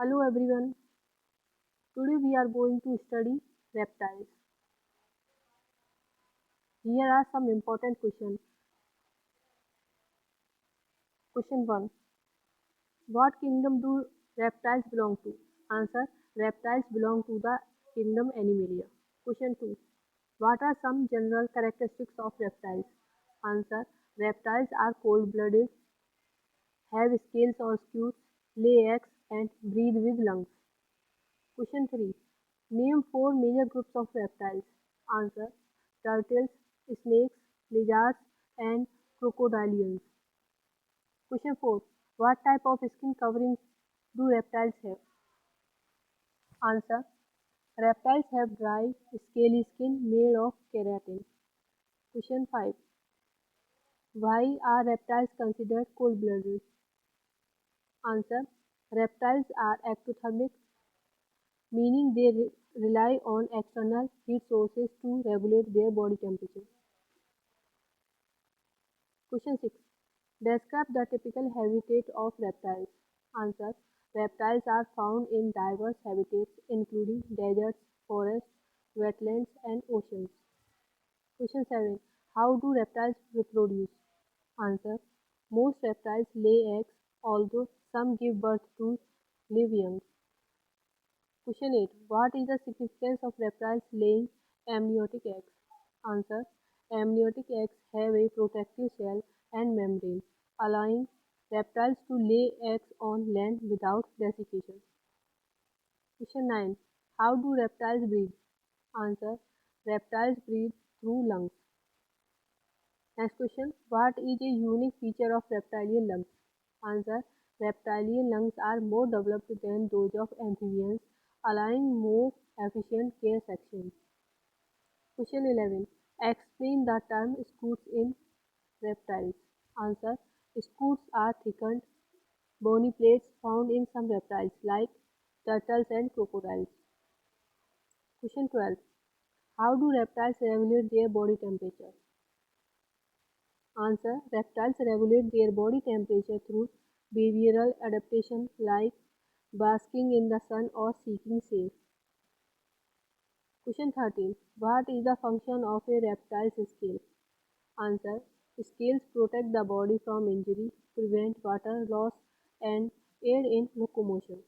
Hello everyone. Today we are going to study reptiles. Here are some important questions. Question 1. What kingdom do reptiles belong to? Answer. Reptiles belong to the kingdom Animalia. Question 2. What are some general characteristics of reptiles? Answer. Reptiles are cold-blooded, have scales or scutes, lay eggs and breathe with lungs. Question 3. Name 4 major groups of reptiles. Answer. Turtles, snakes, lizards and crocodilians. Question 4. What type of skin coverings do reptiles have? Answer. Reptiles have dry, scaly skin made of keratin. Question 5. Why are reptiles considered cold-blooded? Answer. Reptiles are ectothermic, meaning they rely on external heat sources to regulate their body temperature. Question 6. Describe the typical habitat of reptiles. Answer. Reptiles are found in diverse habitats including deserts, forests, wetlands and oceans. Question 7. How do reptiles reproduce? Answer. Most reptiles lay eggs, although some give birth to live young. Question 8. What is the significance of reptiles laying amniotic eggs? Answer. Amniotic eggs have a protective shell and membrane, allowing reptiles to lay eggs on land without desiccation. Question 9. How do reptiles breathe? Answer. Reptiles breathe through lungs. Next question. What is a unique feature of reptilian lungs? Answer. Reptilian lungs are more developed than those of amphibians, allowing more efficient care sections. Question 11. Explain the term scutes in reptiles. Answer. Scutes are thickened, bony plates found in some reptiles like turtles and crocodiles. Question 12. How do reptiles regulate their body temperature? Answer. Reptiles regulate their body temperature through behavioral adaptation like basking in the sun or seeking shade. Question 13. What is the function of a reptile's scale? Answer. Scales protect the body from injury, prevent water loss, and aid in locomotion.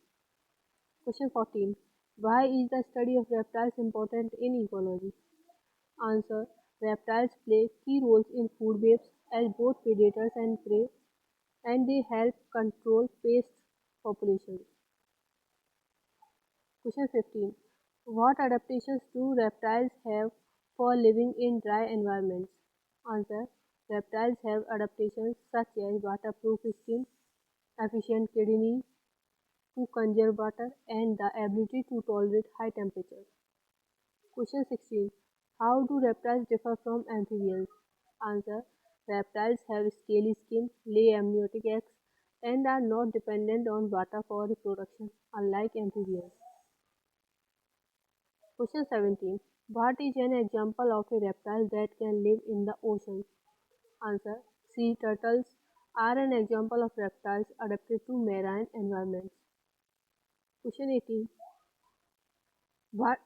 Question 14. Why is the study of reptiles important in ecology? Answer. Reptiles play key roles in food webs as both predators and prey, and they help control pest populations. Question 15. What adaptations do reptiles have for living in dry environments? Answer. Reptiles have adaptations such as waterproof skin, efficient kidneys to conserve water, and the ability to tolerate high temperatures. Question 16. How do reptiles differ from amphibians? Answer. Reptiles have scaly skin, lay amniotic eggs, and are not dependent on water for reproduction, unlike amphibians. Question 17. What is an example of a reptile that can live in the ocean? Answer. Sea turtles are an example of reptiles adapted to marine environments. Question 18. What,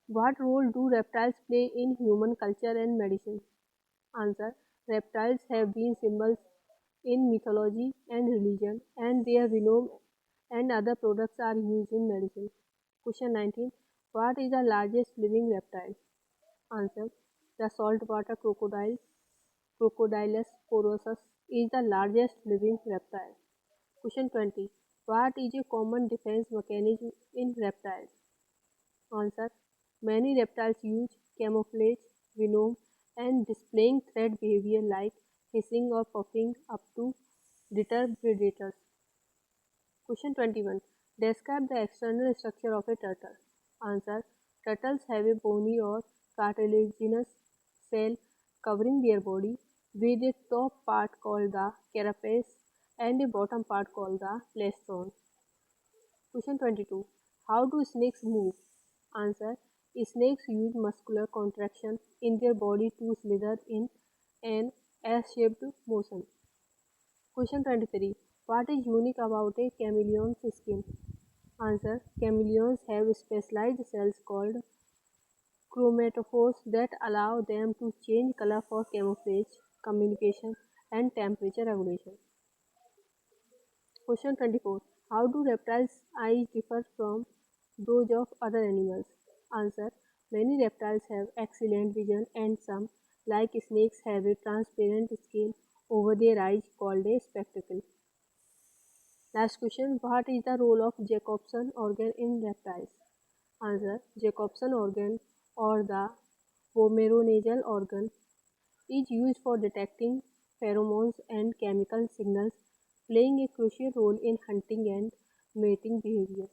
what role do reptiles play in human culture and medicine? Answer. Reptiles have been symbols in mythology and religion, and their venom and other products are used in medicine. Question 19. What is the largest living reptile? Answer. The saltwater crocodile, Crocodylus porosus, is the largest living reptile. Question 20. What is a common defense mechanism in reptiles? Answer. Many reptiles use camouflage, venom, and displaying threat behavior like hissing or puffing up to deter predators. Question 21. Describe the external structure of a turtle. Answer. Turtles have a bony or cartilaginous shell covering their body, with a top part called the carapace and a bottom part called the plastron. Question 22. How do snakes move? Answer. Snakes use muscular contraction in their body to slither in an S-shaped motion. Question 23. What is unique about a chameleon's skin? Answer. Chameleons have specialized cells called chromatophores that allow them to change color for camouflage, communication, and temperature regulation. Question 24. How do reptiles' eyes differ from those of other animals? Answer. Many reptiles have excellent vision and some, like snakes, have a transparent skin over their eyes called a spectacle. Last question. What is the role of Jacobson organ in reptiles? Answer. Jacobson organ or the vomeronasal organ is used for detecting pheromones and chemical signals, playing a crucial role in hunting and mating behavior.